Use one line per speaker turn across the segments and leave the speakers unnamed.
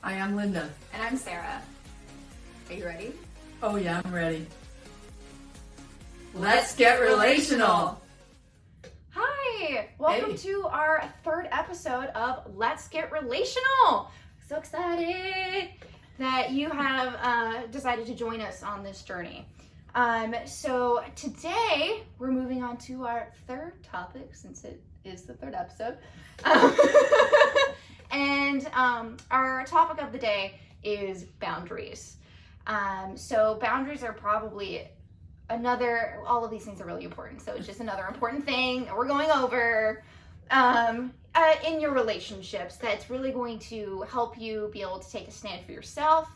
Hi, I'm Linda.
And I'm Sarah. Are you ready?
Oh yeah, I'm ready. Let's get relational.
Hi, welcome
Hey.
to our third episode of Let's Get Relational. So excited that you have decided to join us on this journey. So today we're moving on to our third topic, since it is the third episode. And our topic of the day is boundaries. So boundaries are probably all of these things are really important. So it's just another important thing that we're going over in your relationships that's really going to help you be able to take a stand for yourself,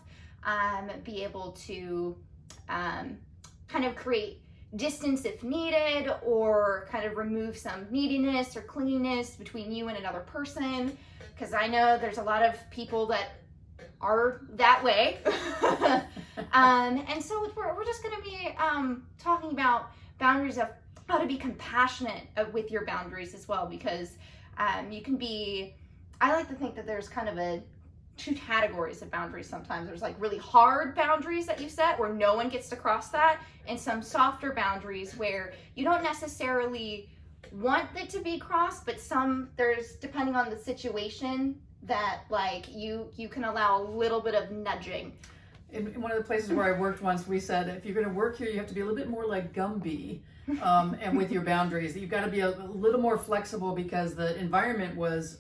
be able to kind of create distance if needed, or kind of remove some neediness or clinginess between you and another person. Because I know there's a lot of people that are that way. And so we're just going to be talking about boundaries, of how to be compassionate with your boundaries as well, because you can be, I like to think that there's kind of two categories of boundaries sometimes. There's like really hard boundaries that you set where no one gets to cross that, and some softer boundaries where you don't necessarily want it to be crossed, but there's, depending on the situation, that like you can allow a little bit of nudging.
In one of the places where I worked once, we said if you're going to work here, you have to be a little bit more like Gumby, and with your boundaries, you've got to be a little more flexible, because the environment was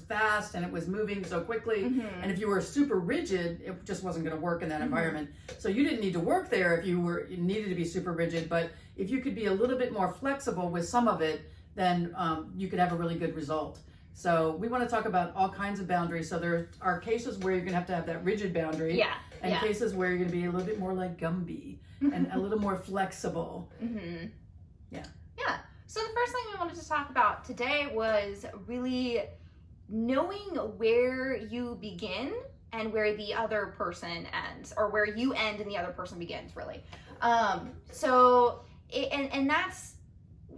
fast and it was moving so quickly. Mm-hmm. And if you were super rigid, it just wasn't going to work in that environment. So you didn't need to work there if you needed to be super rigid. But if you could be a little bit more flexible with some of it, then you could have a really good result. So we want to talk about all kinds of boundaries. So there are cases where you're going to have that rigid boundary.
Yeah.
And cases where you're going to be a little bit more like Gumby and a little more flexible.
Mm-hmm.
Yeah.
Yeah. So the first thing we wanted to talk about today was really knowing where you begin and where the other person ends, or where you end and the other person begins, really. And that's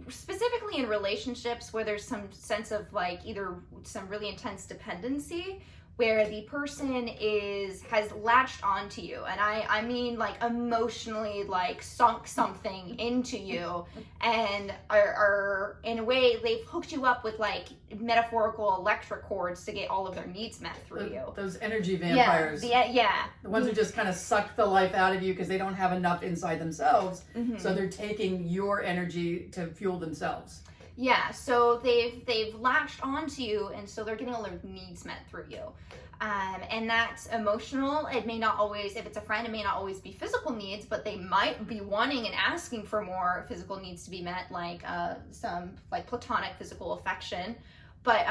specifically in relationships where there's some sense of like either some really intense dependency, where the person has latched onto you, and I mean like emotionally like sunk something into you, and are in a way they've hooked you up with like metaphorical electric cords to get all of their needs met through you.
Those energy vampires.
Yeah.
The ones who just kind of suck the life out of you because they don't have enough inside themselves. Mm-hmm. So they're taking your energy to fuel themselves. Yeah,
so they've latched onto you, and so they're getting all their needs met through you. And that's emotional. It may not always, if it's a friend, it may not always be physical needs, but they might be wanting and asking for more physical needs to be met, like some like platonic physical affection. But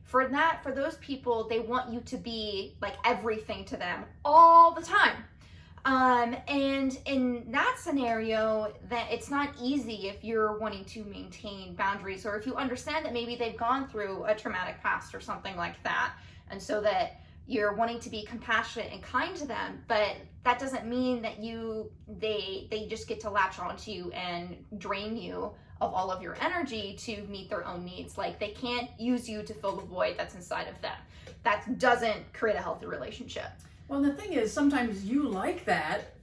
for those people, they want you to be like everything to them all the time. And in that scenario, that it's not easy if you're wanting to maintain boundaries, or if you understand that maybe they've gone through a traumatic past or something like that, and so that you're wanting to be compassionate and kind to them, but that doesn't mean that they just get to latch onto you and drain you of all of your energy to meet their own needs. Like, they can't use you to fill the void that's inside of them. That doesn't create a healthy relationship.
Well, the thing is, sometimes you like that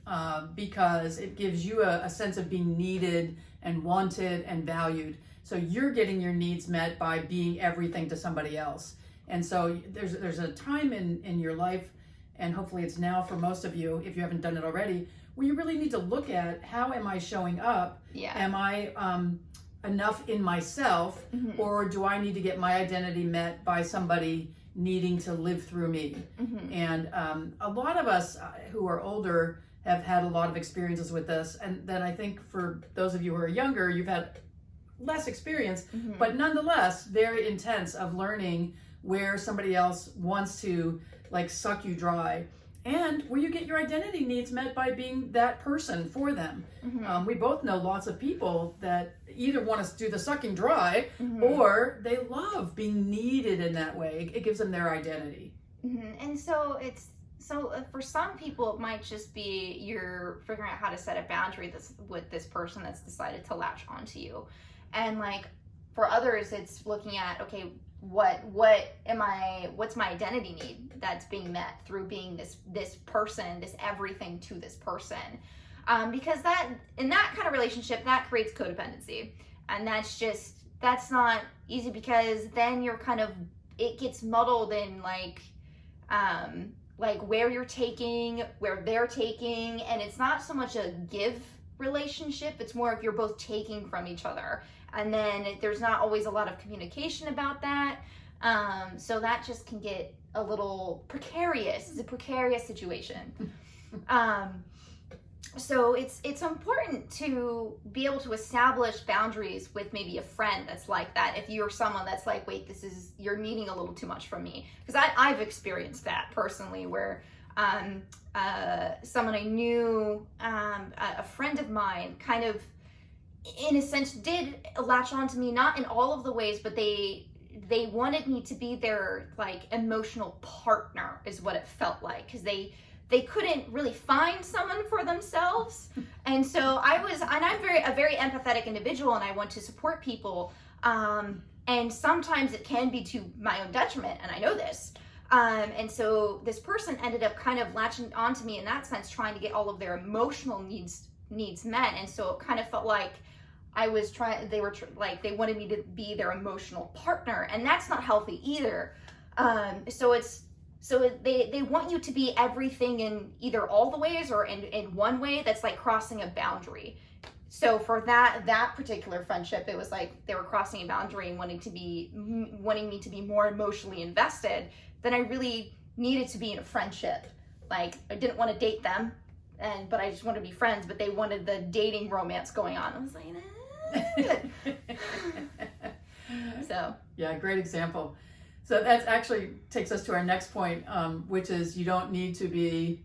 because it gives you a sense of being needed and wanted and valued. So you're getting your needs met by being everything to somebody else. And so there's a time in your life, and hopefully it's now for most of you, if you haven't done it already, where you really need to look at, how am I showing up?
Yeah.
Am I enough in myself, mm-hmm. or do I need to get my identity met by somebody needing to live through me? Mm-hmm. And a lot of us who are older have had a lot of experiences with this, and then I think for those of you who are younger, you've had less experience, mm-hmm. but nonetheless very intense, of learning where somebody else wants to like suck you dry, and where you get your identity needs met by being that person for them. Mm-hmm. We both know lots of people that either want to do the sucking dry, mm-hmm. or they love being needed in that way. It gives them their identity.
Mm-hmm. And so for some people, it might just be you're figuring out how to set a boundary with this person that's decided to latch onto you. And like for others, it's looking at, okay, what's my identity need that's being met through being this person, this everything to this person. Because that, in that kind of relationship, that creates codependency. And that's not easy, because then you're kind of, it gets muddled in like where you're taking, where they're taking, and it's not so much a give relationship, it's more if you're both taking from each other. And then there's not always a lot of communication about that. So that just can get a little precarious. It's a precarious situation. So it's important to be able to establish boundaries with maybe a friend that's like that. If you're someone that's like, wait, you're needing a little too much from me. Because I've experienced that personally, where someone I knew, a friend of mine, kind of, in a sense, did latch on to me, not in all of the ways, but they wanted me to be their like emotional partner, is what it felt like, because they couldn't really find someone for themselves. And so I'm a very empathetic individual, and I want to support people. And sometimes it can be to my own detriment, and I know this. And so this person ended up kind of latching onto me in that sense, trying to get all of their emotional needs met. And so it kind of felt like they wanted me to be their emotional partner, and that's not healthy either. So they want you to be everything in either all the ways or in one way. That's like crossing a boundary. So for that particular friendship, it was like they were crossing a boundary and wanting me to be more emotionally invested than I really needed to be in a friendship. Like, I didn't want to date them, but I just wanted to be friends, but they wanted the dating romance going on. I was like, So
yeah, great example. So that actually takes us to our next point, which is you don't need to be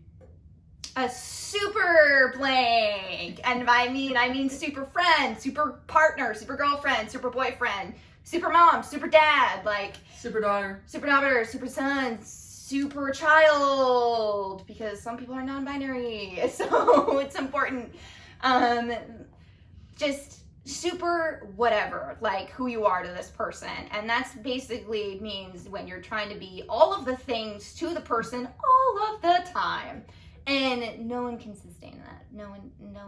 a super blank. And I mean super friend, super partner, super girlfriend, super boyfriend, super mom, super dad, like
super daughter,
super son, super child, because some people are non-binary. So it's important. Just super whatever, like who you are to this person. And that's basically means when you're trying to be all of the things to the person all of the time. And no one can sustain that. No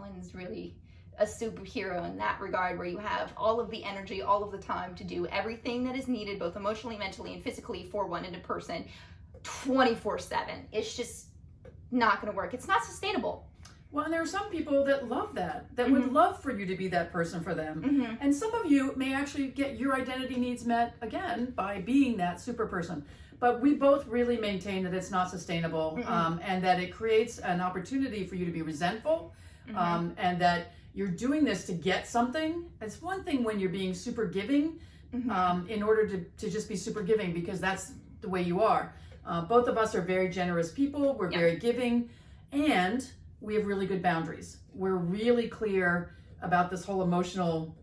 one's really a superhero in that regard, where you have all of the energy, all of the time to do everything that is needed, both emotionally, mentally, and physically, for one in a person 24/7. It's just not going to work. It's not sustainable.
Well, and there are some people that love that would love for you to be that person for them. And some of you may actually get your identity needs met, again, by being that super person. But we both really maintain that it's not sustainable, and that it creates an opportunity for you to be resentful, and that you're doing this to get something. It's one thing when you're being super giving, in order to just be super giving, because that's the way you are. Both of us are very generous people. We're very giving, and we have really good boundaries. We're really clear about this whole emotional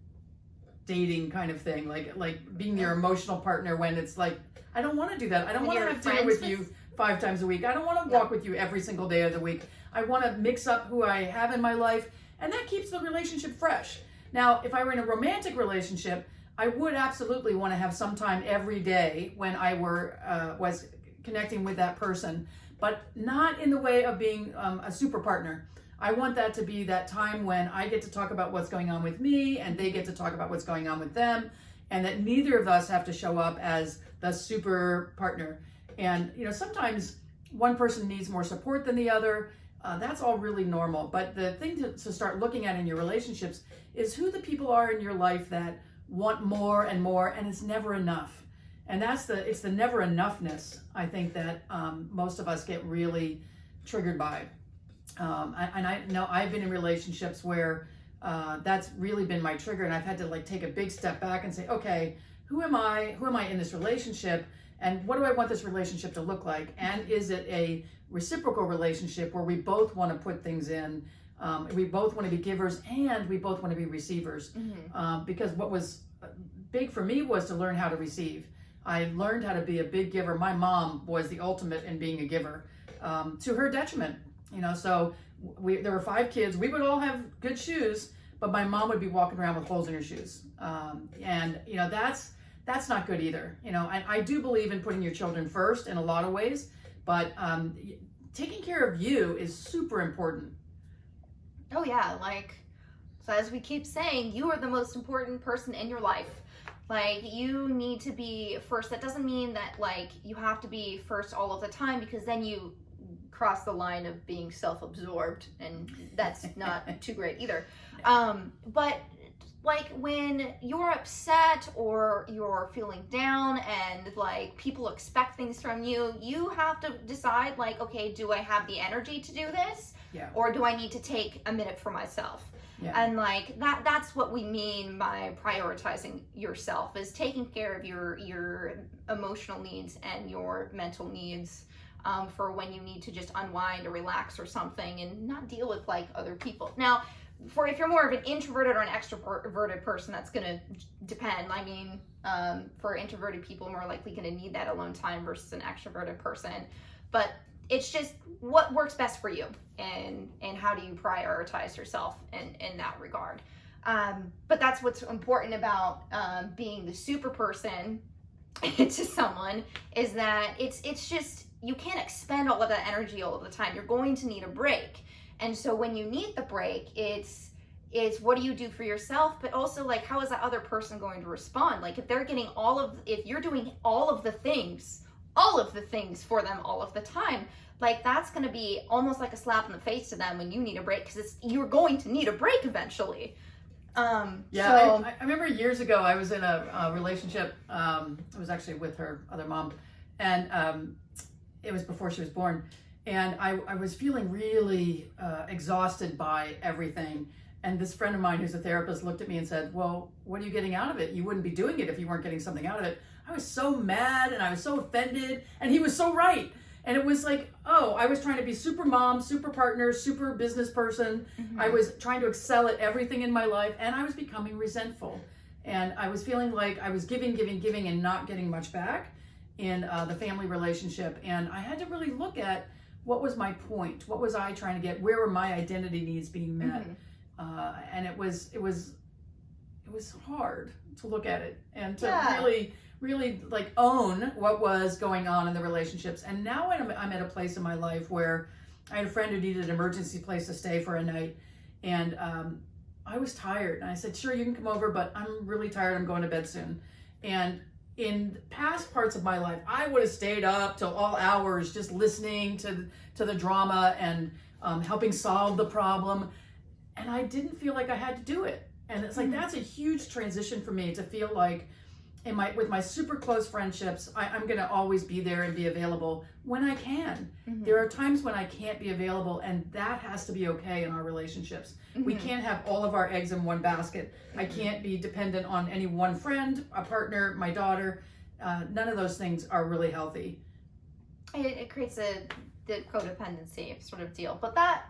dating kind of thing, like being your emotional partner, when it's like, I don't want to do that. I don't want to have dinner with you 5 times a week. I don't want to walk with you every single day of the week. I want to mix up who I have in my life, and that keeps the relationship fresh. Now, if I were in a romantic relationship, I would absolutely want to have some time every day when I was connecting with that person, but not in the way of being a super partner. I want that to be that time when I get to talk about what's going on with me, and they get to talk about what's going on with them, and that neither of us have to show up as the super partner. And sometimes one person needs more support than the other. That's all really normal. But the thing to start looking at in your relationships is who the people are in your life that want more and more, and it's never enough. And it's the never enoughness, I think, that most of us get really triggered by. And I know I've been in relationships where that's really been my trigger, and I've had to take a big step back and say, okay, who am I in this relationship, and what do I want this relationship to look like? And is it a reciprocal relationship where we both want to put things in, we both want to be givers, and we both want to be receivers? Because what was big for me was to learn how to receive. I learned how to be a big giver. My mom was the ultimate in being a giver, to her detriment. So there were 5 kids. We would all have good shoes, but my mom would be walking around with holes in her shoes. And that's not good either. You know, and I do believe in putting your children first in a lot of ways, but taking care of you is super important.
Oh yeah, like, so as we keep saying, you are the most important person in your life. Like, you need to be first. That doesn't mean that, like, you have to be first all of the time, because then you cross the line of being self-absorbed, and that's not too great either. But like, when you're upset or you're feeling down and like people expect things from you, you have to decide, like, okay, do I have the energy to do this?
Yeah.
Or do I need to take a minute for myself?
Yeah.
And like that's what we mean by prioritizing yourself, is taking care of your emotional needs and your mental needs, for when you need to just unwind or relax or something, and not deal with like other people. Now, for if you're more of an introverted or an extroverted person, that's going to depend. I mean, for introverted people, more likely going to need that alone time versus an extroverted person. But it's just what works best for you, and how do you prioritize yourself in that regard. But that's what's important about being the super person to someone, is that it's just, you can't expend all of that energy all of the time. You're going to need a break. And so when you need the break, it's what do you do for yourself, but also like, how is that other person going to respond? Like, if they're getting if you're doing all of the things for them all of the time, like, that's going to be almost like a slap in the face to them when you need a break, because you're going to need a break eventually.
Yeah, I remember years ago I was in a relationship. I was actually with her other mom, and it was before she was born. And I was feeling really exhausted by everything. And this friend of mine who's a therapist looked at me and said, well, what are you getting out of it? You wouldn't be doing it if you weren't getting something out of it. I was so mad and I was so offended, and he was so right. And it was like, oh, I was trying to be super mom, super partner, super business person. Mm-hmm. I was trying to excel at everything in my life, and I was becoming resentful. And I was feeling like I was giving and not getting much back in the family relationship. And I had to really look at, what was my point? What was I trying to get? Where were my identity needs being met? Mm-hmm. And it was hard to look at it and to really like own what was going on in the relationships. And now I'm at a place in my life where I had a friend who needed an emergency place to stay for a night, and I was tired. And I said, sure, you can come over, but I'm really tired. I'm going to bed soon. And in past parts of my life, I would have stayed up till all hours just listening to the drama and helping solve the problem. And I didn't feel like I had to do it. And it's like, that's a huge transition for me, to feel like with my super close friendships, I'm going to always be there and be available when I can. Mm-hmm. There are times when I can't be available, and that has to be okay in our relationships. Mm-hmm. We can't have all of our eggs in one basket. Mm-hmm. I can't be dependent on any one friend, a partner, my daughter. None of those things are really healthy.
It creates the codependency sort of deal. But that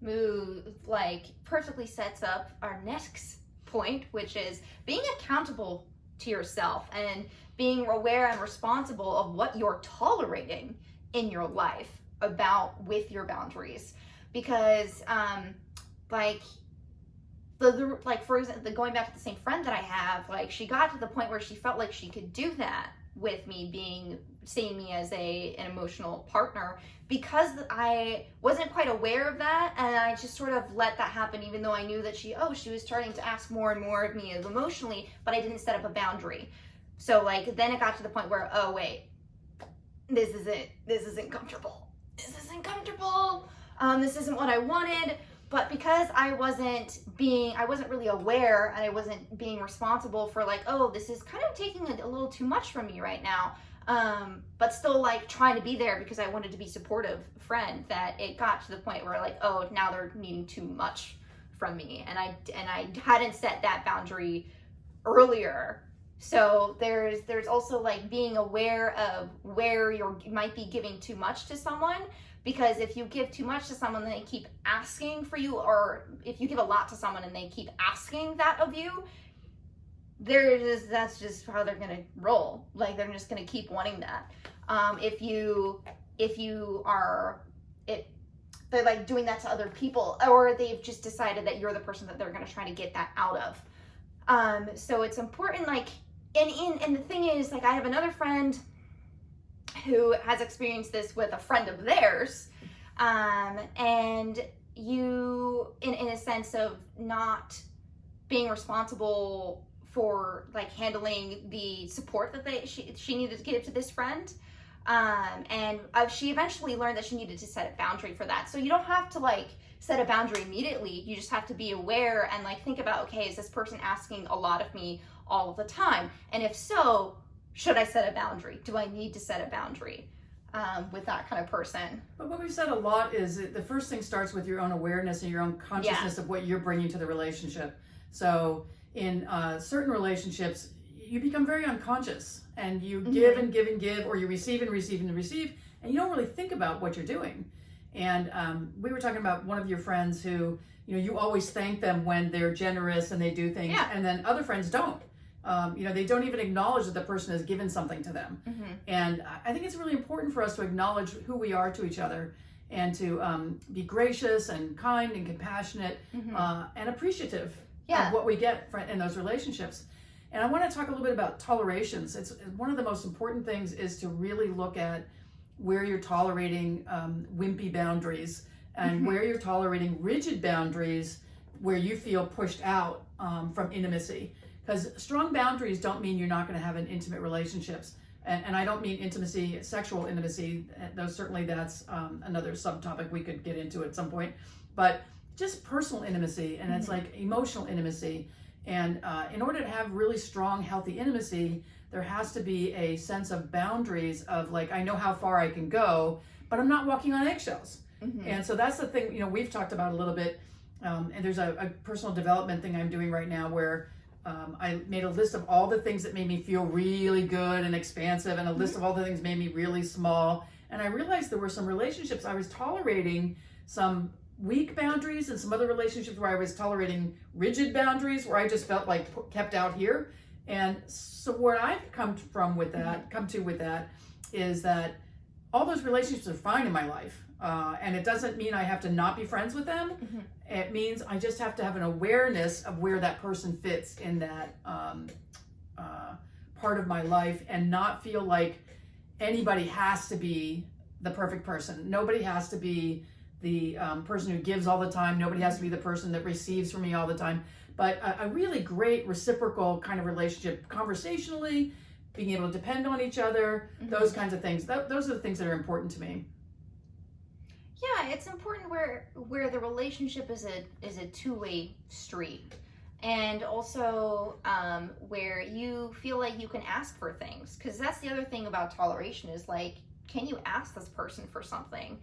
move like perfectly sets up our next point, which is being accountable to yourself and being aware and responsible of what you're tolerating in your life with your boundaries. Because like for example, going back to the same friend that I have, like, she got to the point where she felt like she could do that with me, seeing me as an emotional partner, because I wasn't quite aware of that, and I just sort of let that happen, even though I knew that she was starting to ask more and more of me emotionally, but I didn't set up a boundary. So like, then it got to the point where, oh wait, this isn't comfortable. This isn't what I wanted. But because I wasn't really aware, and I wasn't being responsible for, like, oh, this is kind of taking a little too much from me right now, but still like trying to be there because I wanted to be supportive friend, that it got to the point where, like, oh, now they're needing too much from me, and I hadn't set that boundary earlier. So there's also like being aware of where you might be giving too much to someone. Because if you give too much to someone and they keep asking for you, or if you give a lot to someone and they keep asking that of you, that's just how they're gonna roll. Like, they're just gonna keep wanting that. They're like doing that to other people, or they've just decided that you're the person that they're gonna try to get that out of. So it's important, like, and the thing is, like, I have another friend who has experienced this with a friend of theirs, and you, in a sense of not being responsible for like handling the support that she needed to give to this friend, and she eventually learned that she needed to set a boundary for that. So you don't have to like set a boundary immediately. You just have to be aware and like think about, okay, is this person asking a lot of me all of the time? And if so, should I set a boundary? Do I need to set a boundary with that kind of person?
But what we've said a lot is that the first thing starts with your own awareness and your own consciousness of what you're bringing to the relationship. So in certain relationships, you become very unconscious and you give and give and give, or you receive and receive and receive, and you don't really think about what you're doing. And we were talking about one of your friends who, you know, you always thank them when they're generous and they do things, and then other friends don't. You know, they don't even acknowledge that the person has given something to them. And I think it's really important for us to acknowledge who we are to each other and to be gracious and kind and compassionate and appreciative of what we get in those relationships. And I want to talk a little bit about tolerations. It's one of the most important things is to really look at where you're tolerating wimpy boundaries and where you're tolerating rigid boundaries where you feel pushed out from intimacy. Because strong boundaries don't mean you're not going to have an intimate relationships. And I don't mean intimacy, sexual intimacy, though certainly that's another subtopic we could get into at some point. But just personal intimacy, and it's like emotional intimacy. And in order to have really strong, healthy intimacy, there has to be a sense of boundaries of like, I know how far I can go, but I'm not walking on eggshells. And so that's the thing, you know, we've talked about a little bit. And there's a personal development thing I'm doing right now where I made a list of all the things that made me feel really good and expansive, and a list of all the things that made me really small. And I realized there were some relationships I was tolerating some weak boundaries, and some other relationships where I was tolerating rigid boundaries where I just felt like kept out here. And so what I've come to with that is that all those relationships are fine in my life. And it doesn't mean I have to not be friends with them. It means I just have to have an awareness of where that person fits in that part of my life, and not feel like anybody has to be the perfect person. Nobody has to be the person who gives all the time. Nobody has to be the person that receives from me all the time. But a really great reciprocal kind of relationship, conversationally, being able to depend on each other, those kinds of things. Those are the things that are important to me.
Yeah, it's important where the relationship is a two-way street, and also where you feel like you can ask for things, because that's the other thing about toleration is like, can you ask this person for something?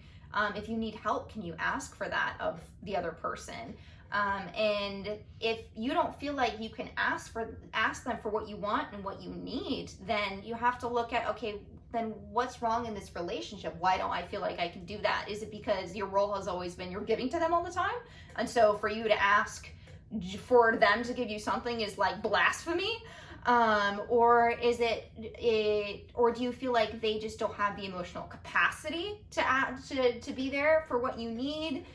If you need help, can you ask for that of the other person? And if you don't feel like you can ask them for what you want and what you need, then you have to look at, okay, then what's wrong in this relationship? Why don't I feel like I can do that? Is it because your role has always been you're giving to them all the time? And so for you to ask for them to give you something is like blasphemy? Or is or do you feel like they just don't have the emotional capacity to be there for what you need?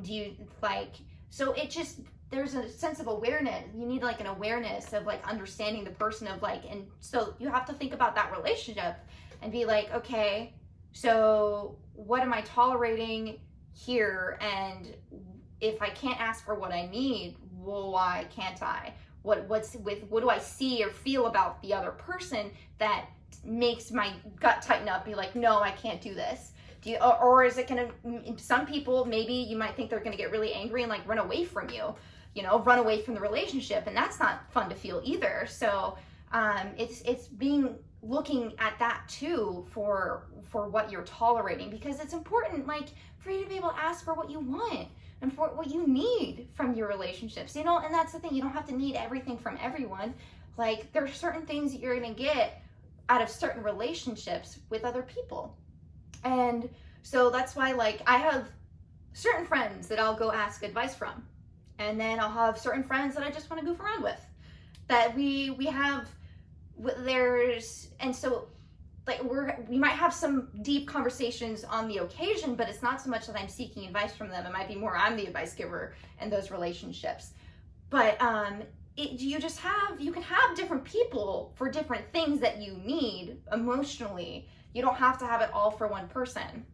Do you like, so it just, there's a sense of awareness. You need like an awareness of like understanding the person of like, and so you have to think about that relationship and be like, okay, so what am I tolerating here? And if I can't ask for what I need, well, why can't I? What do I see or feel about the other person that makes my gut tighten up, be like, no, I can't do this? Or is it gonna, some people, maybe you might think they're gonna get really angry and like run away from you, run away from the relationship, and that's not fun to feel either. So it's looking at that too for what you're tolerating, because it's important, like, for you to be able to ask for what you want and for what you need from your relationships, and that's the thing, you don't have to need everything from everyone. Like, there are certain things that you're gonna get out of certain relationships with other people. And so that's why, like, I have certain friends that I'll go ask advice from, and then I'll have certain friends that I just want to goof around with, that we have, and so like we might have some deep conversations on the occasion, but it's not so much that I'm seeking advice from them. It might be more I'm the advice giver in those relationships. But you can have different people for different things that you need emotionally. You don't have to have it all for one person.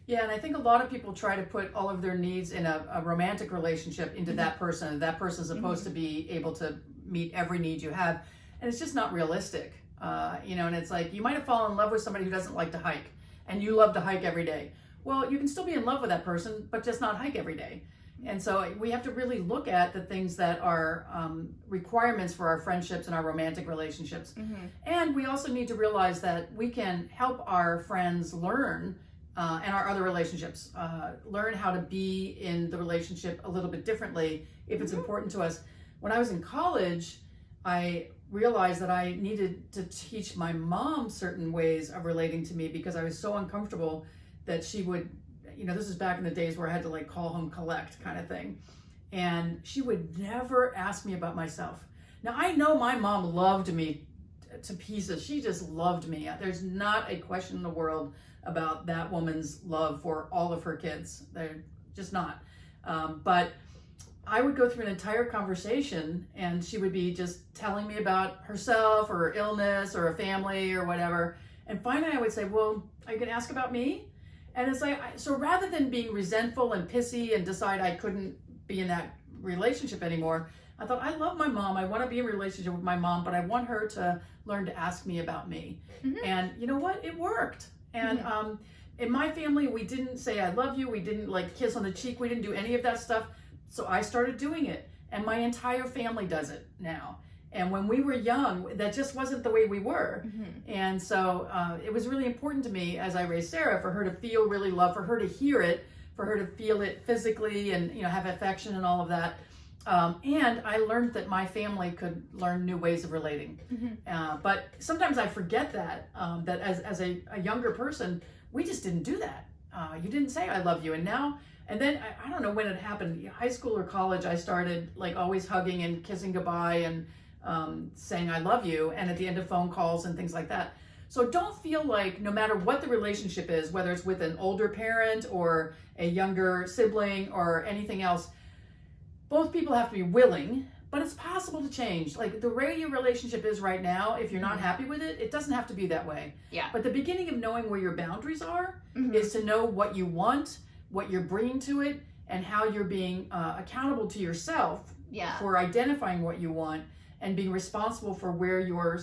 Yeah, and I think a lot of people try to put all of their needs in a romantic relationship into that person. That person is supposed to be able to meet every need you have, and it's just not realistic. And it's like, you might have fallen in love with somebody who doesn't like to hike, and you love to hike every day. Well, you can still be in love with that person, but just not hike every day. And so we have to really look at the things that are requirements for our friendships and our romantic relationships. And we also need to realize that we can help our friends learn and our other relationships, learn how to be in the relationship a little bit differently if it's important to us. When I was in college, I realized that I needed to teach my mom certain ways of relating to me, because I was so uncomfortable that she would, this is back in the days where I had to like call home collect kind of thing. And she would never ask me about myself. Now, I know my mom loved me to pieces. She just loved me. There's not a question in the world about that woman's love for all of her kids. They're just not. But I would go through an entire conversation and she would be just telling me about herself or her illness or a family or whatever. And finally I would say, well, are you going to ask about me? And it's like, so rather than being resentful and pissy and decide I couldn't be in that relationship anymore, I thought, I love my mom. I want to be in a relationship with my mom, but I want her to learn to ask me about me. And you know what? It worked. And in my family, we didn't say, I love you. We didn't like kiss on the cheek. We didn't do any of that stuff. So I started doing it. And my entire family does it now. And when we were young, that just wasn't the way we were. And so it was really important to me as I raised Sarah, for her to feel really loved, for her to hear it, for her to feel it physically and, have affection and all of that. And I learned that my family could learn new ways of relating. But sometimes I forget that as a younger person, we just didn't do that. You didn't say, I love you. And then I don't know when it happened, high school or college, I started like always hugging and kissing goodbye and saying I love you, and at the end of phone calls and things like that. So don't feel like no matter what the relationship is, whether it's with an older parent or a younger sibling or anything else, both people have to be willing, but it's possible to change. Like the way your relationship is right now, if you're not happy with it, it doesn't have to be that way.
Yeah.
But the beginning of knowing where your boundaries are is to know what you want, what you're bringing to it, and how you're being accountable to yourself for identifying what you want and being responsible for where you're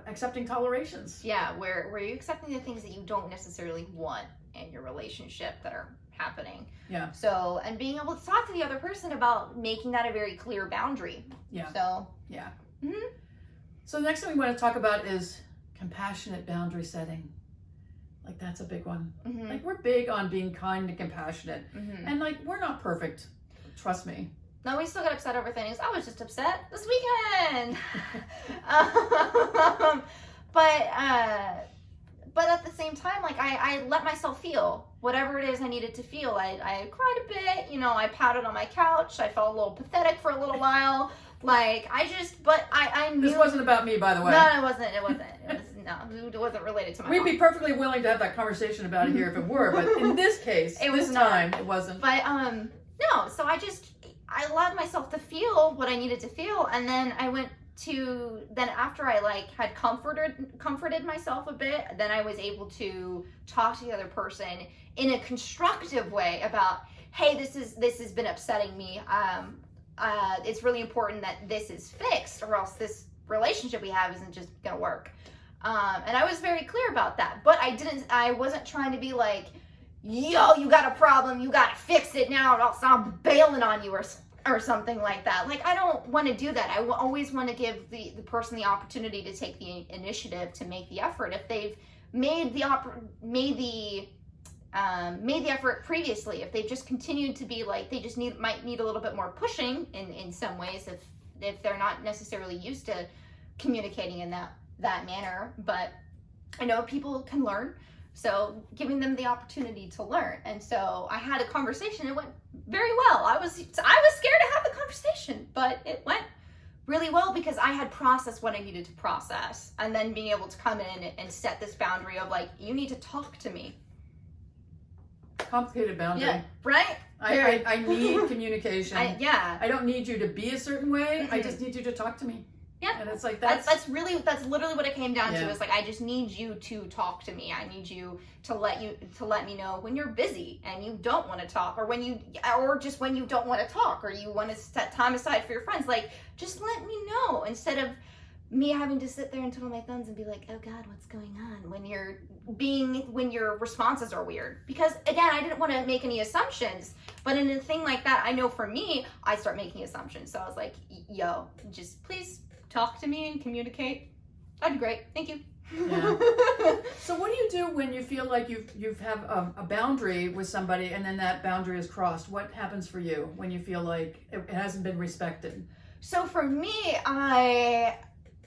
accepting tolerations.
Yeah, where you're accepting the things that you don't necessarily want in your relationship that are happening.
Yeah.
So, and being able to talk to the other person about making that a very clear boundary.
Yeah.
So.
Yeah. So the next thing we want to talk about is compassionate boundary setting. Like that's a big one. Like we're big on being kind and compassionate. And like we're not perfect. Trust me.
No, we still get upset over things. I was just upset this weekend. But at the same time, like I let myself feel whatever it is I needed to feel. I cried a bit, I pouted on my couch. I felt a little pathetic for a little while. Like I knew.
This wasn't about me, by the way.
No, it wasn't. It wasn't related to my
We'd
mom.
be perfectly willing to have that conversation about it here if it were, but in this case, it wasn't.
But no, so I allowed myself to feel what I needed to feel, and then I went to, then after I like had comforted myself a bit, then I was able to talk to the other person in a constructive way about, hey, this has been upsetting me. It's really important that this is fixed, or else this relationship we have isn't just gonna work. And I was very clear about that, but I wasn't trying to be like, yo, you got a problem, you gotta fix it now, or else I'm bailing on you, or something like that. Like, I don't want to do that. I always want to give the person the opportunity to take the initiative, to make the effort. If they've made the effort previously, if they've just continued to be like, they just might need a little bit more pushing in some ways, if they're not necessarily used to communicating in that manner. But I know people can learn. So giving them the opportunity to learn. And so I had a conversation. It went very well. I was scared to have the conversation, but it went really well because I had processed what I needed to process. And then being able to come in and set this boundary of like, you need to talk to me.
Complicated boundary.
Yeah, right?
I need communication.
Yeah.
I don't need you to be a certain way. I just need you to talk to me.
Yeah.
And it's like
that's literally what it came down
Yeah.
to. Is like, I just need you to talk to me. I need you to let me know when you're busy and you don't want to talk, or just when you don't want to talk, or you want to set time aside for your friends. Like, just let me know, instead of me having to sit there and twiddle my thumbs and be like, oh God, what's going on, when your responses are weird. Because again, I didn't want to make any assumptions, but in a thing like that, I know for me, I start making assumptions. So I was like, yo, just please talk to me and communicate. That'd be great. Thank you.
Yeah. So what do you do when you feel like you've have a boundary with somebody and then that boundary is crossed? What happens for you when you feel like it hasn't been respected?
So for me,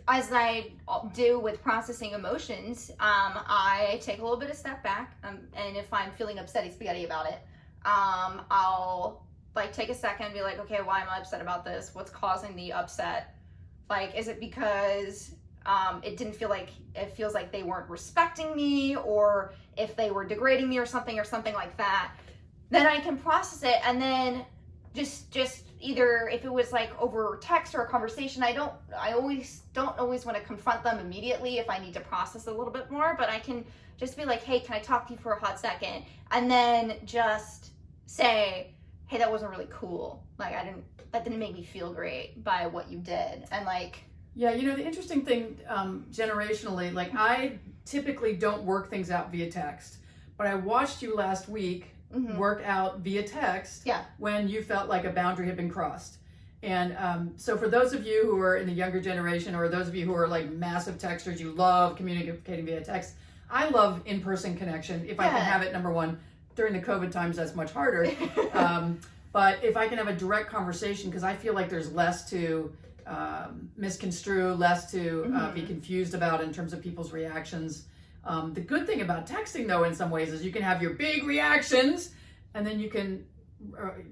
as I do with processing emotions, I take a little bit of step back, and if I'm feeling upsetty spaghetti about it, I'll like take a second and be like, okay, why am I upset about this? What's causing the upset? Like, is it because it feels like they weren't respecting me, or if they were degrading me or something like that? Then I can process it, and then just either, if it was like over text or a conversation, I don't always want to confront them immediately if I need to process a little bit more, but I can just be like, hey, can I talk to you for a hot second? And then just say, hey, that wasn't really cool. Like, that didn't make me feel great by what you did. And like,
yeah, the interesting thing, generationally, like I typically don't work things out via text, but I watched you last week work out via text when you felt like a boundary had been crossed. And so for those of you who are in the younger generation, or those of you who are like massive texters, you love communicating via text. I love in-person connection. If I can have it, number one, during the COVID times, that's much harder. But if I can have a direct conversation, because I feel like there's less to misconstrue, less to be confused about in terms of people's reactions. The good thing about texting, though, in some ways, is you can have your big reactions, and then you can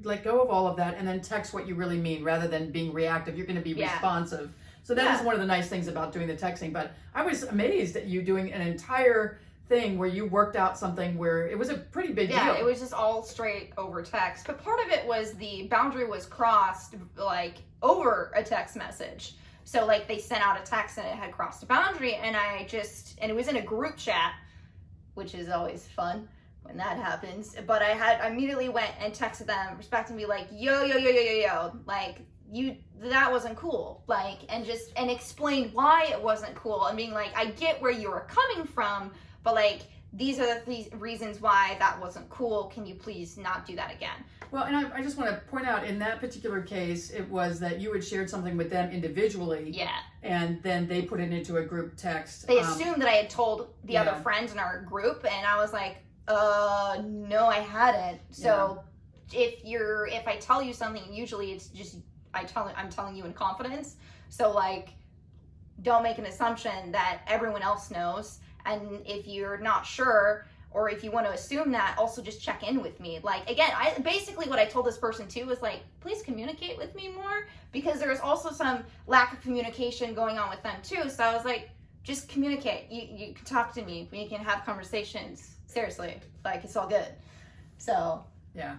let go of all of that and then text what you really mean, rather than being reactive. You're going to be responsive. So that is one of the nice things about doing the texting. But I was amazed at you doing an entire thing where you worked out something where it was a pretty big deal.
Yeah, it was just all straight over text. But part of it was the boundary was crossed like over a text message. So like they sent out a text and it had crossed a boundary, and and it was in a group chat, which is always fun when that happens. But I immediately went and texted them, respecting, like, yo, like, that wasn't cool, like, and explained why it wasn't cool, and being like, I get where you were coming from, but like, these are the reasons why that wasn't cool. Can you please not do that again?
Well, and I just want to point out, in that particular case, it was that you had shared something with them individually.
Yeah.
And then they put it into a group text.
They assumed that I had told the other friends in our group, and I was like, no, I hadn't. So if I tell you something, usually it's just, I'm telling you in confidence. So like, don't make an assumption that everyone else knows. And if you're not sure, or if you want to assume that, also just check in with me. Like, again, basically what I told this person too was like, please communicate with me more, because there was also some lack of communication going on with them too. So I was like, just communicate. You can talk to me. We can have conversations. Seriously, like, it's all good. So
yeah.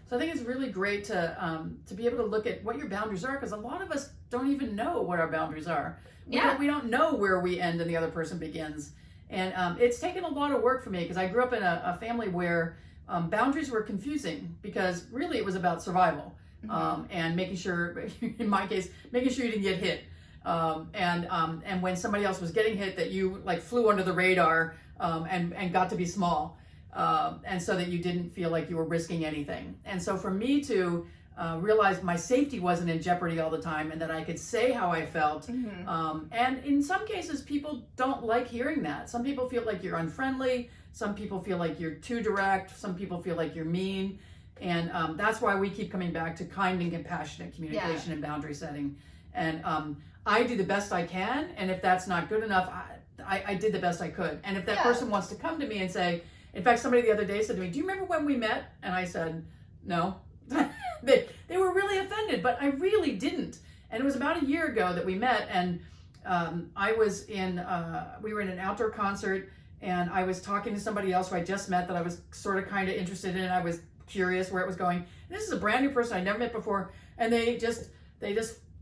So I think it's really great to be able to look at what your boundaries are, because a lot of us don't even know what our boundaries are. We don't know where we end and the other person begins. And it's taken a lot of work for me, because I grew up in a family where boundaries were confusing, because really it was about survival, and making sure, in my case, making sure you didn't get hit. And when somebody else was getting hit, that you like flew under the radar and got to be small, and so that you didn't feel like you were risking anything. And so for me to realize my safety wasn't in jeopardy all the time, and that I could say how I felt. And in some cases, people don't like hearing that. Some people feel like you're unfriendly. Some people feel like you're too direct. Some people feel like you're mean. And that's why we keep coming back to kind and compassionate communication and boundary setting. And I do the best I can. And if that's not good enough, I did the best I could. And if that person wants to come to me and say, in fact, somebody the other day said to me, do you remember when we met? And I said, no. They were really offended, but I really didn't. And it was about a year ago that we met, and we were in an outdoor concert, and I was talking to somebody else who I just met that I was sort of kind of interested in. I was curious where it was going. This is a brand new person I never met before, and they just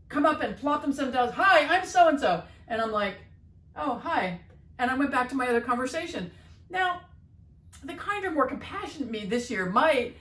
come up and plop themselves down. Hi, I'm so and so, and I'm like, oh, hi, and I went back to my other conversation. Now, the kinder, more compassionate me this year might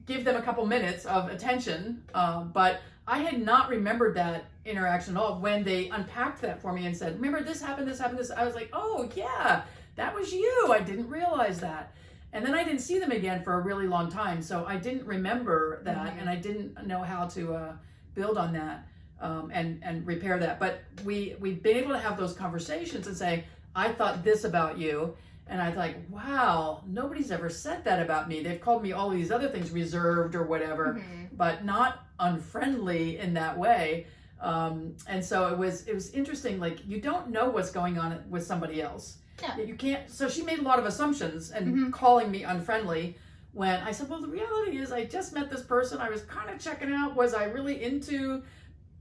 give them a couple minutes of attention, but I had not remembered that interaction at all. When they unpacked that for me and said, remember this happened, this happened, this, I was like, oh yeah, that was you. I didn't realize that. And then I didn't see them again for a really long time. So I didn't remember that, and I didn't know how to build on that and repair that. But we've been able to have those conversations and say, I thought this about you. And I was like, wow, nobody's ever said that about me. They've called me all these other things, reserved or whatever, but not unfriendly in that way. And so it was interesting. Like, you don't know what's going on with somebody else.
Yeah.
You can't. So she made a lot of assumptions and calling me unfriendly when I said, well, the reality is I just met this person. I was kind of checking out. Was I really into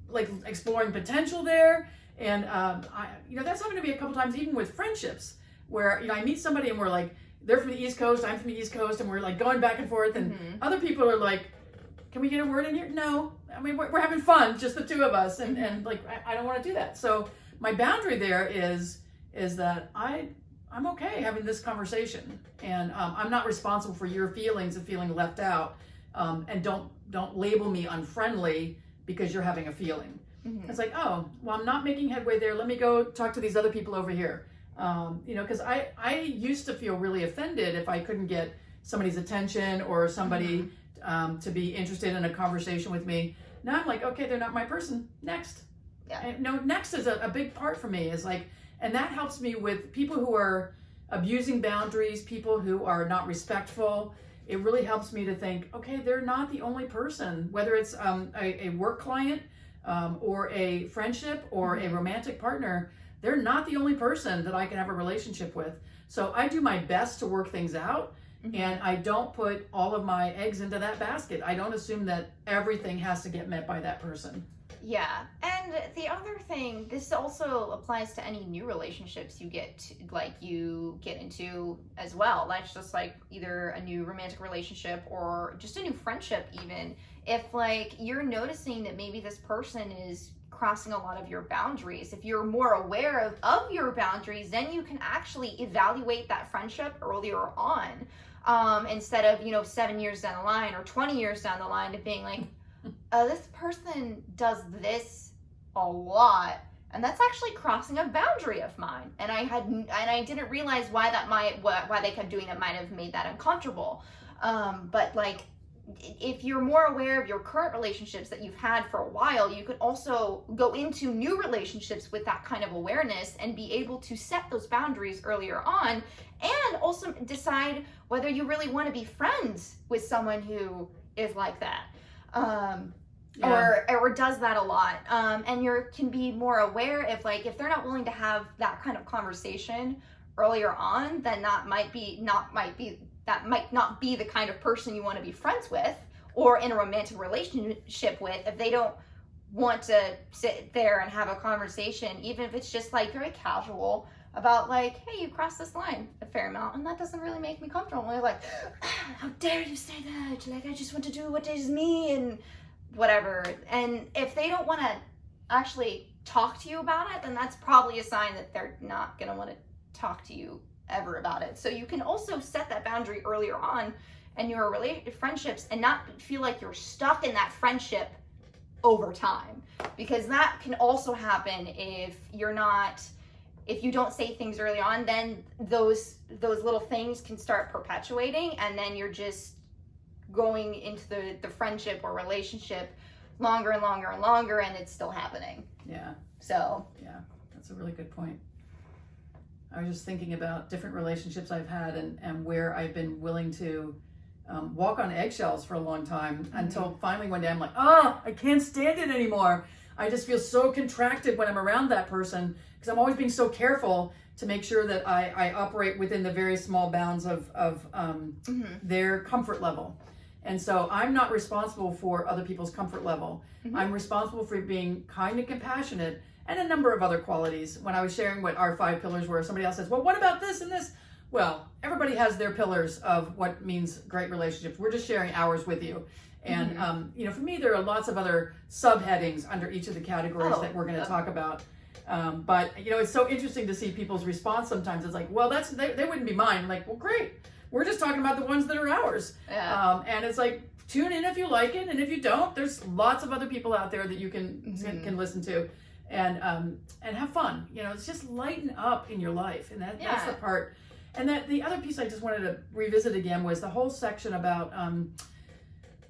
like exploring potential there? And, that's happened to me a couple times, even with friendships, where, I meet somebody and we're like, they're from the East Coast, I'm from the East Coast, and we're like going back and forth, and other people are like, can we get a word in here? No. I mean, we're having fun, just the two of us, and like, I don't want to do that. So my boundary there is that I'm okay having this conversation, and I'm not responsible for your feelings of feeling left out, and don't label me unfriendly because you're having a feeling. It's like, oh, well, I'm not making headway there. Let me go talk to these other people over here. Because I used to feel really offended if I couldn't get somebody's attention or somebody to be interested in a conversation with me. Now I'm like, okay, they're not my person. Next.
Yeah.
And, next is a big part for me. Is like, and that helps me with people who are abusing boundaries, people who are not respectful. It really helps me to think, okay, they're not the only person, whether it's a work client or a friendship or a romantic partner. They're not the only person that I can have a relationship with. So I do my best to work things out, and I don't put all of my eggs into that basket. I don't assume that everything has to get met by that person.
Yeah. And the other thing, this also applies to any new relationships you get into as well. That's just like either a new romantic relationship or just a new friendship even. If like you're noticing that maybe this person is crossing a lot of your boundaries, if you're more aware of your boundaries, then you can actually evaluate that friendship earlier on, instead of 7 years down the line or 20 years down the line of being like, this person does this a lot, and that's actually crossing a boundary of mine, and I didn't realize why they kept doing it might have made that uncomfortable. But like, if you're more aware of your current relationships that you've had for a while, you could also go into new relationships with that kind of awareness and be able to set those boundaries earlier on, and also decide whether you really want to be friends with someone who is like that, or does that a lot, and you can be more aware if they're not willing to have that kind of conversation earlier on, then that might not be the kind of person you want to be friends with or in a romantic relationship with, if they don't want to sit there and have a conversation, even if it's just like very casual about like, hey, you crossed this line a fair amount and that doesn't really make me comfortable. And they're like, how dare you say that? Like, I just want to do what is me and whatever. And if they don't want to actually talk to you about it, then that's probably a sign that they're not going to want to talk to you ever about it. So you can also set that boundary earlier on in your friendships and not feel like you're stuck in that friendship over time, because that can also happen if you don't say things early on. Then those little things can start perpetuating, and then you're just going into the friendship or relationship longer and longer and longer, and it's still happening.
Yeah.
So
yeah, that's a really good point. I was just thinking about different relationships I've had and where I've been willing to walk on eggshells for a long time, until finally one day I'm like, I can't stand it anymore. I just feel so contracted when I'm around that person, because I'm always being so careful to make sure that I operate within the very small bounds of their comfort level. And so I'm not responsible for other people's comfort level. I'm responsible for being kind and compassionate, and a number of other qualities. When I was sharing what our 5 pillars were, somebody else says, well, what about this and this? Well, everybody has their pillars of what means great relationships. We're just sharing ours with you. And, for me, there are lots of other subheadings under each of the categories that we're going to talk about. But it's so interesting to see people's response sometimes. It's like, well, they wouldn't be mine. I'm like, well, great. We're just talking about the ones that are ours.
Yeah.
And it's like, tune in if you like it. And if you don't, there's lots of other people out there that you can listen to and have fun. It's just lighten up in your life. And that's the part. And that the other piece I just wanted to revisit again was the whole section about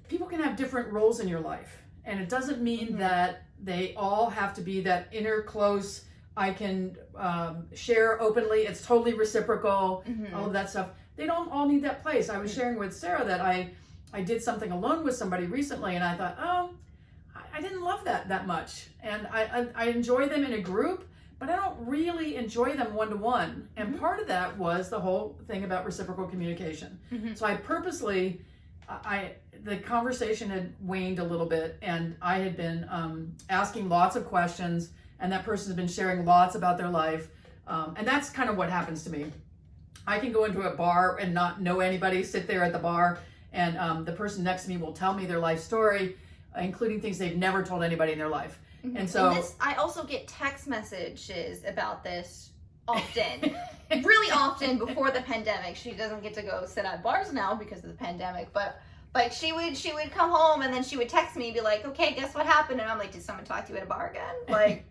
people can have different roles in your life. And it doesn't mean that they all have to be that inner close, I can share openly, it's totally reciprocal, all of that stuff. They don't all need that place. I was sharing with Sarah that I did something alone with somebody recently, and I thought, I didn't love that much. And I enjoy them in a group, but I don't really enjoy them one-to-one. And part of that was the whole thing about reciprocal communication. So I purposely, the conversation had waned a little bit, and I had been asking lots of questions, and that person has been sharing lots about their life. And that's kind of what happens to me. I can go into a bar and not know anybody, sit there at the bar, and the person next to me will tell me their life story, including things they've never told anybody in their life. And so
I also get text messages about this often, really often before the pandemic. She doesn't get to go sit at bars now because of the pandemic, but like she would come home and then she would text me and be like, okay, guess what happened? And I'm like, did someone talk to you at a bar again? Like,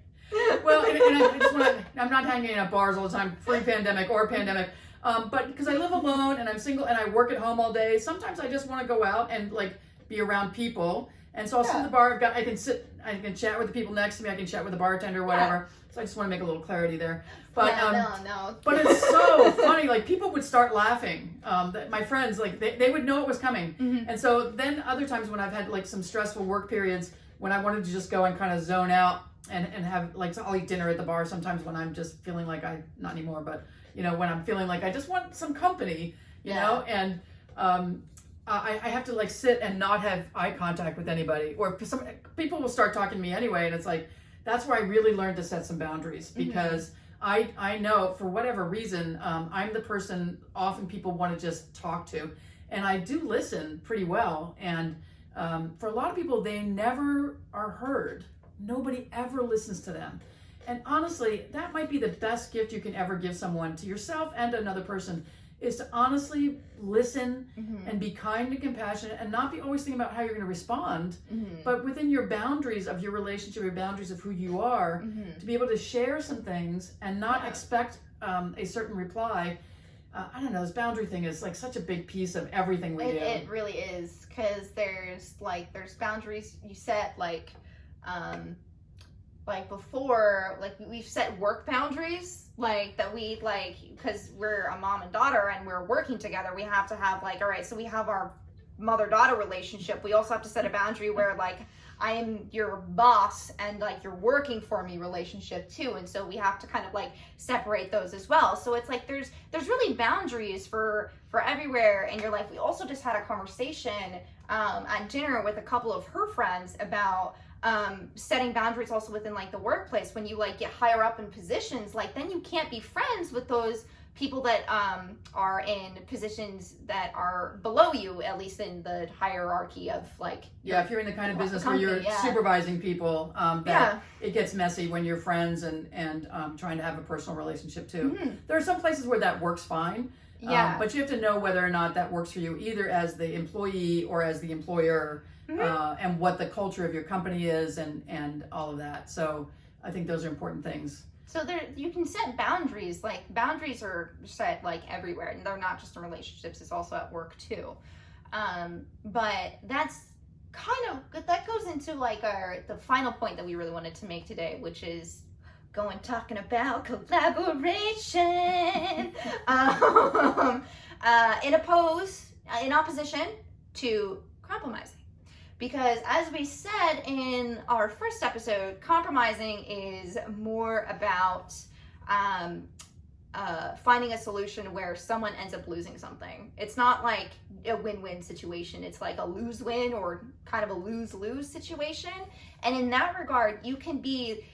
well, and I'm not hanging out at bars all the time, pre-pandemic or pandemic. But because I live alone and I'm single and I work at home all day, sometimes I just want to go out and like be around people. And so I'll sit in the bar. I can chat with the people next to me. I can chat with the bartender or whatever. So I just want to make a little clarity there. But
no.
But it's so funny. Like people would start laughing. My friends, like they would know it was coming. And so then other times when I've had like some stressful work periods, when I wanted to just go and kind of zone out and have like, so I'll eat dinner at the bar sometimes when I'm just feeling like not anymore, but when I'm feeling like I just want some company, you know, and I have to like sit and not have eye contact with anybody, or some people will start talking to me anyway, and it's like that's where I really learned to set some boundaries, because I know for whatever reason I'm the person often people want to just talk to, and I do listen pretty well, and for a lot of people they never are heard. Nobody ever listens to them. And honestly, that might be the best gift you can ever give someone, to yourself and another person, is to honestly listen and be kind and compassionate, and not be always thinking about how you're going to respond, but within your boundaries of your relationship, your boundaries of who you are, to be able to share some things and not expect a certain reply. I don't know, this boundary thing is like such a big piece of everything we do.
It really is, because there's boundaries you set, like before, like we've set work boundaries, like that we like, because we're a mom and daughter and we're working together, we have to have like, all right, so we have our mother-daughter relationship, we also have to set a boundary where like I am your boss and like you're working for me relationship too, and so we have to kind of like separate those as well. So it's like there's really boundaries for everywhere in your life. We also just had a conversation at dinner with a couple of her friends about setting boundaries also within like the workplace. When you like get higher up in positions, like then you can't be friends with those people that are in positions that are below you, at least in the hierarchy of like
if you're in the kind of business where you're supervising people, it gets messy when you're friends and trying to have a personal relationship too. There are some places where that works fine, but you have to know whether or not that works for you, either as the employee or as the employer. And what the culture of your company is, and all of that. So I think those are important things.
So you can set boundaries. Like boundaries are set like everywhere, and they're not just in relationships. It's also at work too. But that's that goes into like the final point that we really wanted to make today, which is talking about collaboration. In opposition to compromising. Because as we said in our first episode, compromising is more about finding a solution where someone ends up losing something. It's not like a win-win situation. It's like a lose-win or kind of a lose-lose situation. And in that regard, you can be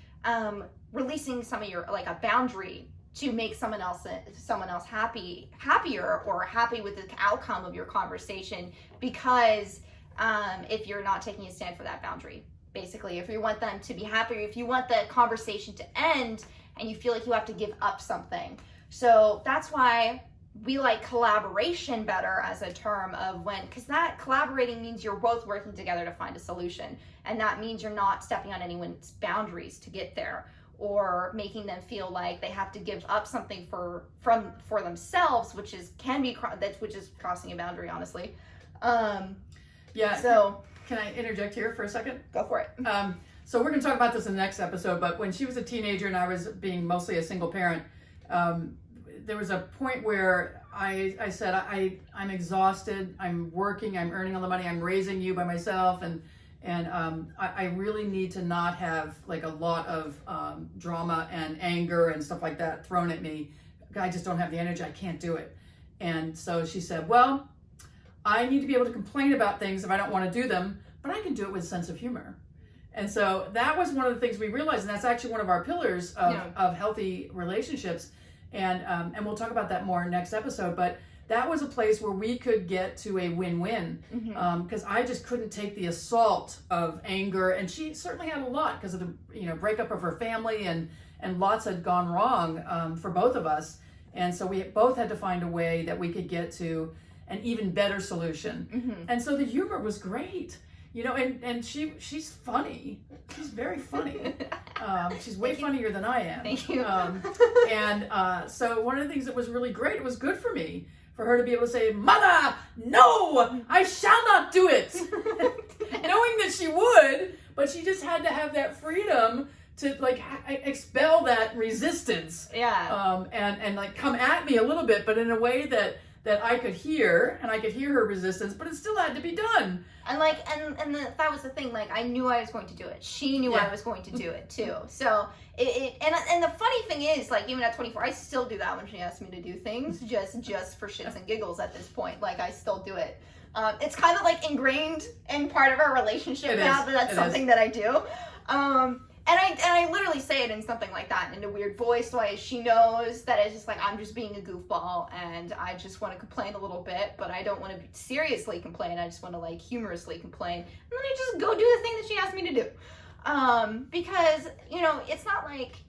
releasing some of your, like a boundary to make someone else happier or happy with the outcome of your conversation, because if you're not taking a stand for that boundary, basically, if you want them to be happier, if you want the conversation to end and you feel like you have to give up something. So that's why we like collaboration better as a term of because that collaborating means you're both working together to find a solution, and that means you're not stepping on anyone's boundaries to get there, or making them feel like they have to give up something for themselves, which is crossing a boundary, honestly.
Yeah.
So
can I interject here for a second?
Go for it.
So we're going to talk about this in the next episode, but when she was a teenager and I was being mostly a single parent, there was a point where I said, I'm exhausted, I'm working, I'm earning all the money, I'm raising you by myself, and I really need to not have like a lot of drama and anger and stuff like that thrown at me. I just don't have the energy, I can't do it. And so she said, well, I need to be able to complain about things if I don't want to do them, but I can do it with a sense of humor. And so that was one of the things we realized, and that's actually one of our pillars of healthy relationships. And we'll talk about that more next episode. But that was a place where we could get to a win-win, because I just couldn't take the assault of anger, and she certainly had a lot because of the breakup of her family, and lots had gone wrong for both of us. And so we both had to find a way that we could get to an even better solution. And so the humor was great. And she's funny. She's very funny. She's way funnier than I am.
Thank you.
So one of the things that was really great, it was good for me, for her to be able to say, Mother, no, I shall not do it. Knowing that she would, but she just had to have that freedom to like expel that resistance.
Yeah.
And like come at me a little bit, but in a way that I could hear, and I could hear her resistance, but it still had to be done.
And that was the thing. Like, I knew I was going to do it. She knew I was going to do it too. So and the funny thing is, like, even at 24, I still do that when she asks me to do things, just for shits and giggles. At this point, like, I still do it. It's kind of like ingrained in part of our relationship now, but that's something that I do. And I literally say it in something like that in a weird voice, so she knows that it's just like I'm just being a goofball and I just want to complain a little bit, but I don't want to seriously complain. I just want to like humorously complain, and then I just go do the thing that she asked me to do. Because it's not like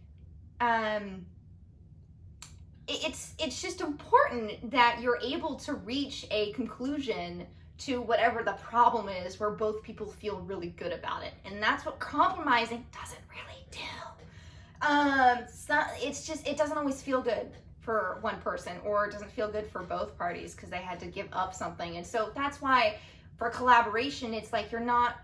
it's just important that you're able to reach a conclusion to whatever the problem is, where both people feel really good about it. And that's what compromising doesn't really do. It doesn't always feel good for one person, or it doesn't feel good for both parties because they had to give up something. And so that's why for collaboration, it's like you're not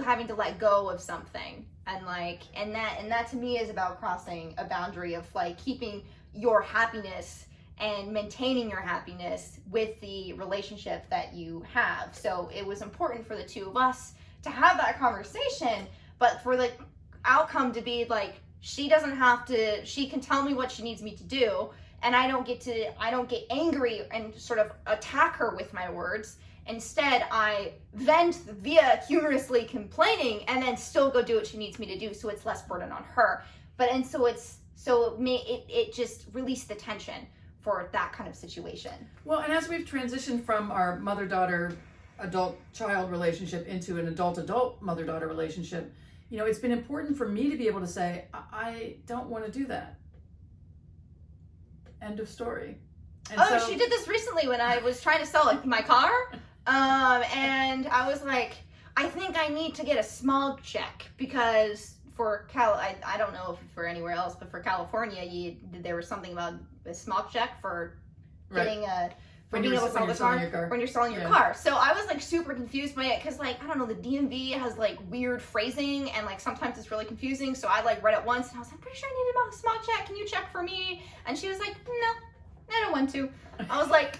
having to let go of something. And that to me is about crossing a boundary of like keeping your happiness and maintaining your happiness with the relationship that you have. So it was important for the two of us to have that conversation, but for the outcome to be like, she can tell me what she needs me to do, and I don't get angry and sort of attack her with my words. Instead, I vent via humorously complaining and then still go do what she needs me to do, so it's less burden on her. It just released the tension for that kind of situation.
Well, and as we've transitioned from our mother-daughter, adult-child relationship into an adult-adult mother-daughter relationship, it's been important for me to be able to say, I don't want to do that. End of story. And
she did this recently when I was trying to sell my car. And I was like, I think I need to get a smog check because for I don't know if for anywhere else, but for California, there was something about a smog check for getting being able to sell the car when you're selling your car. So I was like super confused by it because like I don't know, the DMV has like weird phrasing and like sometimes it's really confusing. So I like read it once and I was like, I'm pretty sure I need a smog check. Can you check for me? And she was like, no, I don't want to. I was like,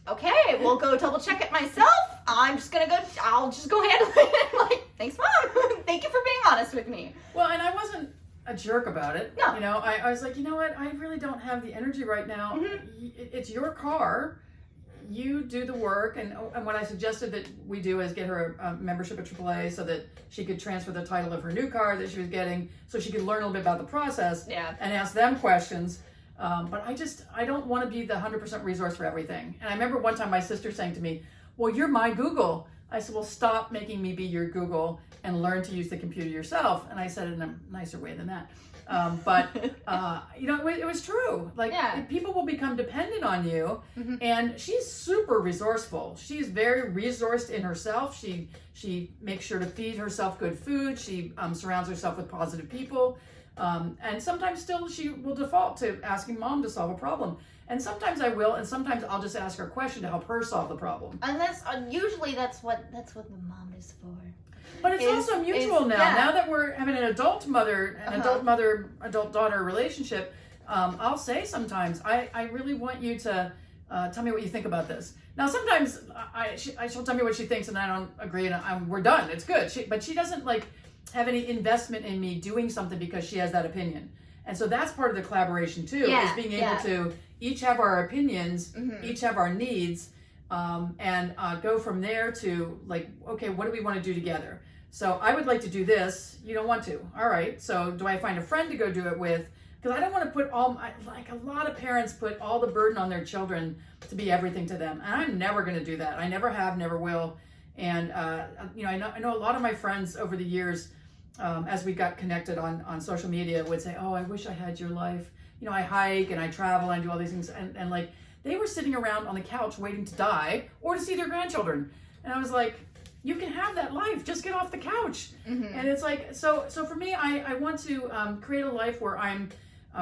okay, we'll go double check it myself. I'll just go handle it. Like, thanks, Mom. Thank you for being honest with me.
Well, and I wasn't a jerk about it.
No.
I was like, you know what? I really don't have the energy right now. It's your car. you do the work, and what I suggested that we do is get her a membership at AAA so that she could transfer the title of her new car that she was getting, so she could learn a little bit about the process and ask them questions. But I don't want to be the 100% resource for everything. And I remember one time my sister saying to me, well, you're my Google. I said, well, stop making me be your Google and learn to use the computer yourself. And I said it in a nicer way than that. It was true. Like, people will become dependent on you. And she's super resourceful. She's very resourced in herself. She makes sure to feed herself good food. She surrounds herself with positive people. And sometimes still she will default to asking mom to solve a problem. And sometimes I will, and sometimes I'll just ask her a question to help her solve the problem.
And that's usually that's what the mom is for.
But it's also mutual now. Yeah. Now that we're having an adult daughter relationship, I'll say sometimes, I really want you to tell me what you think about this. Now sometimes she'll tell me what she thinks, and I don't agree, and we're done. It's good. But she doesn't have any investment in me doing something because she has that opinion. And so that's part of the collaboration too, is being able to each have our opinions, each have our needs, and go from there to okay, what do we want to do together? So I would like to do this. You don't want to. All right. So do I find a friend to go do it with? Because I don't want to put a lot of parents put all the burden on their children to be everything to them. And I'm never going to do that. I never have, never will. And, I know a lot of my friends over the years, as we got connected on social media, would say, oh, I wish I had your life. I hike and I travel and I do all these things. And they were sitting around on the couch waiting to die or to see their grandchildren. And I was like, you can have that life. Just get off the couch. And it's like, so for me, I want to create a life where I'm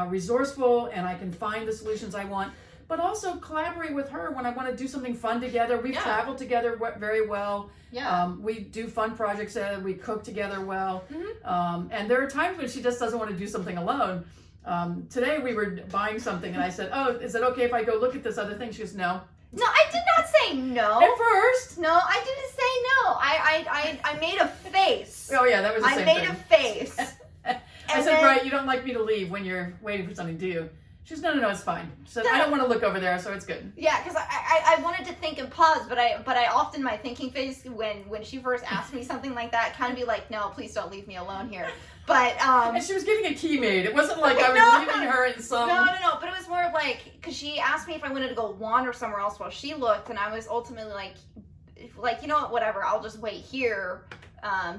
resourceful and I can find the solutions I want, but also collaborate with her when I want to do something fun together. We've traveled together very well. We do fun projects together. We cook together well. And there are times when she just doesn't want to do something alone. Today we were buying something and I said, oh, is it okay if I go look at this other thing? She goes, no.
No, I did not say no.
At first.
No, I didn't say no. I made a face.
Oh yeah, that was the same thing.
I made a face.
I said, right, you don't like me to leave when you're waiting for something, do you? She says, no, it's fine. She said, I don't want to look over there, so it's good.
Yeah, because I wanted to think and pause, but I often, my thinking face, when she first asked me something like that, kind of be like, no, please don't leave me alone here. But,
and she was getting a key made. It wasn't like I was leaving her in some...
No, but it was more of because she asked me if I wanted to go wander somewhere else while she looked, and I was ultimately like, you know what, whatever, I'll just wait here.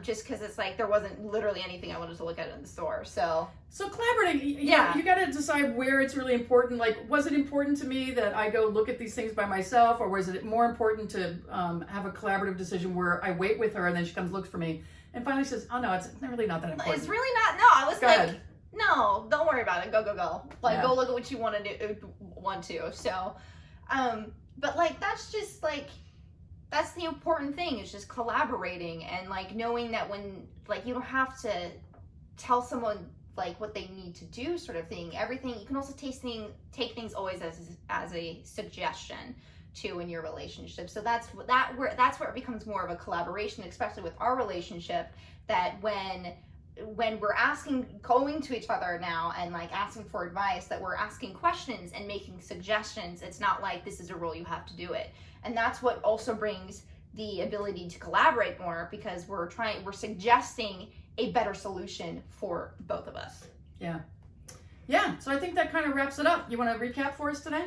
Just because it's there wasn't literally anything I wanted to look at in the store. So
collaborating, you got to decide where it's really important. Was it important to me that I go look at these things by myself, or was it more important to have a collaborative decision where I wait with her and then she comes looks for me and finally says, oh no, it's really not that important.
It's really not. No, I was no, don't worry about it. Go. Go look at what you want to. So, but that's just that's the important thing, is just collaborating and knowing that when you don't have to tell someone what they need to do, sort of thing. Everything you can also take things always as a suggestion too in your relationship. So that's where it becomes more of a collaboration, especially with our relationship, that when we're going to each other now and asking for advice, that we're asking questions and making suggestions. It's not this is a rule, you have to do it. And that's what also brings the ability to collaborate more, because we're suggesting a better solution for both of us.
Yeah. So I think that kind of wraps it up. You want to recap for us today?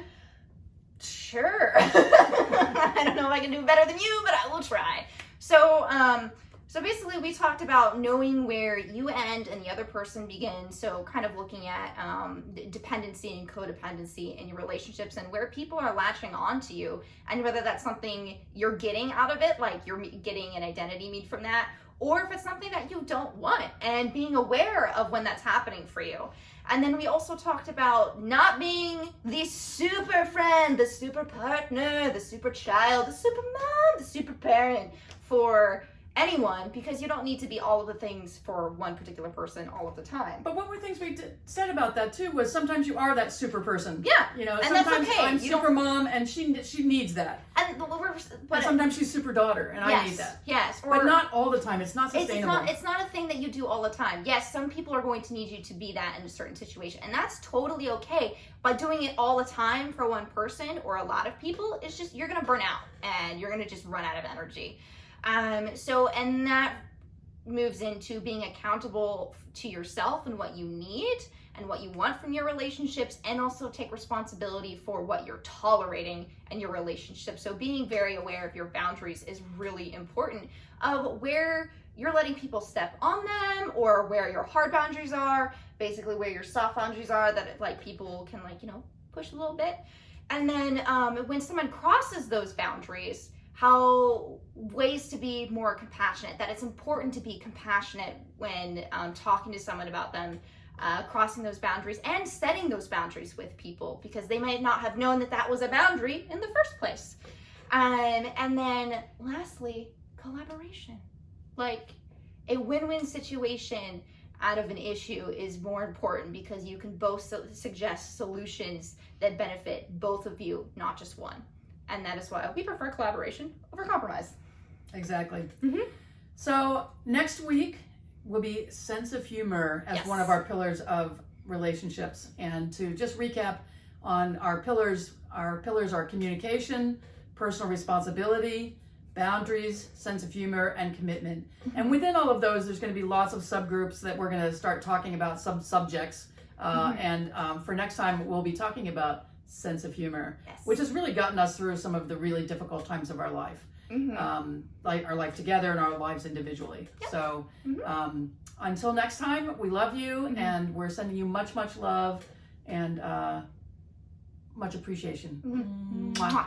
Sure. I don't know if I can do better than you, but I will try. So basically we talked about knowing where you end and the other person begins. So kind of looking at dependency and codependency in your relationships and where people are latching on to you, and whether that's something you're getting out of it, you're getting an identity need from that, or if it's something that you don't want, and being aware of when that's happening for you. And then we also talked about not being the super friend, the super partner, the super child, the super mom, the super parent for anyone, because you don't need to be all of the things for one particular person all of the time.
But one more things we said about that too was sometimes you are that super person.
Yeah,
You know,
and
sometimes
that's okay.
I'm super mom and she needs that.
And
And sometimes she's super daughter and
yes,
I need that.
Yes,
But not all the time. It's not sustainable.
It's not a thing that you do all the time. Yes, some people are going to need you to be that in a certain situation, and that's totally okay. But doing it all the time for one person or a lot of people, it's just, you're gonna burn out and you're gonna just run out of energy. And that moves into being accountable to yourself and what you need and what you want from your relationships, and also take responsibility for what you're tolerating in your relationship. So being very aware of your boundaries is really important, of where you're letting people step on them, or where your hard boundaries are, basically where your soft boundaries are that like people can push a little bit. And then when someone crosses those boundaries, how ways to be more compassionate, that it's important to be compassionate when talking to someone about them crossing those boundaries and setting those boundaries with people, because they might not have known that that was a boundary in the first place. And then lastly, collaboration. Like, a win-win situation out of an issue is more important, because you can both suggest solutions that benefit both of you, not just one. And that is why we prefer collaboration over compromise.
Exactly.
Mm-hmm.
So next week will be sense of humor as one of our pillars of relationships. And to just recap on our pillars are communication, personal responsibility, boundaries, sense of humor, and commitment. Mm-hmm. And within all of those, there's going to be lots of subgroups that we're going to start talking about, subjects. And for next time, we'll be talking about sense of humor, which has really gotten us through some of the really difficult times of our life, like our life together and our lives individually. Yep. So until next time, we love you, and we're sending you much, much love and much appreciation. Mwah.